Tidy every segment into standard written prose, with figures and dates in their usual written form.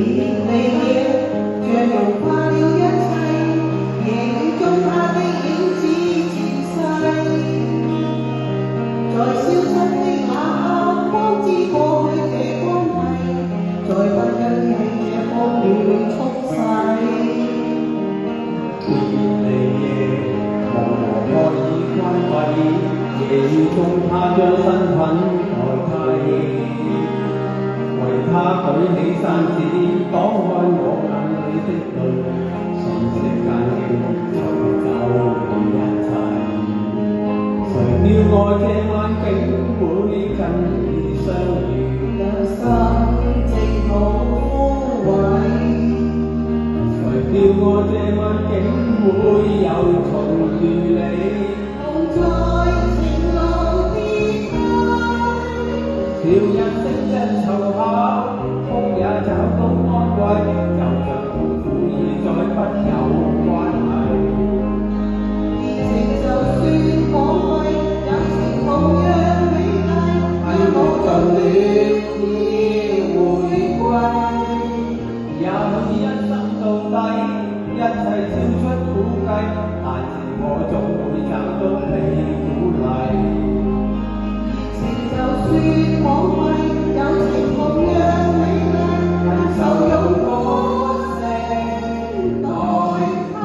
夜，像融化了一切，夜雨中他的影子漸細，在消失的那刻，方知過去這關係，再不因你這風雨沖洗。離夜，茫茫愛已關閉，夜雨中他將身份代替。為他舉起山子，擋開我眼裏的淚，瞬息間竟尋找到一切。誰料愛這晚竟會跟你相遇，讓心靜好枯萎。誰料愛這晚竟會又重遇你，同在情路跌低，笑人的一籌下，風也找到安慰，就像苦已再不有關係。熱情就算可貴，友情同樣美麗，一無盡戀要回歸。也許一生到底，一切超出估計，但是我總會找到你鼓勵。熱情就算可貴，友情同樣美麗，牽手擁抱成代替。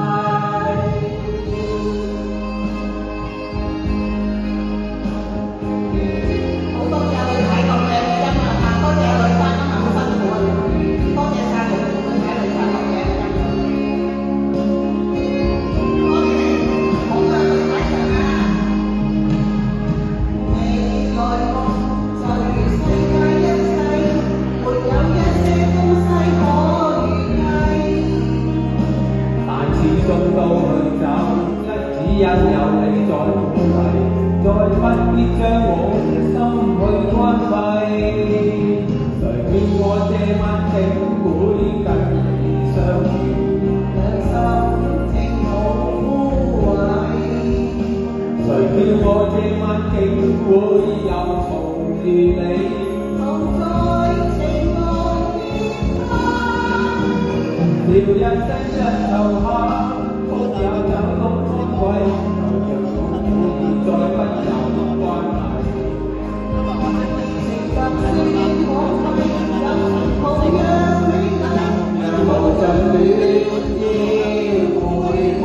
好多謝你睇我嘅音樂啊！多謝女生今日好辛苦啊！多謝曬你哋睇女生學嘅音樂。多謝好多女仔上啊！你來我就如世界一切，沒有一些東西可預計。但始終都去走，只因有你在鼓勵，再不必將我的心去關閉。誰料我這晚竟會跟你相遇，讓心靜好枯萎。誰料我這晚竟會又重遇你，同在情路跌低，笑人的一籌下，風也找到安慰，就像苦已再不有關係。就算可貴，友情同樣美麗，讓無盡戀意回歸。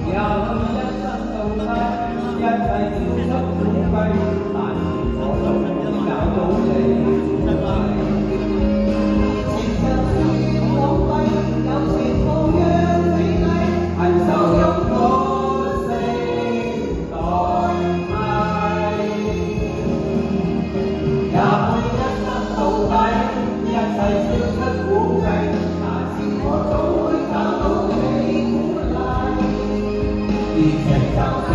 也許一生到底，一切超出估計，但是我總會找到你鼓勵。情就算可貴，友情同樣美麗，牽手擁抱成代替。也許一生到底，一切超出估計，但是我總會找到你鼓勵。熱情就算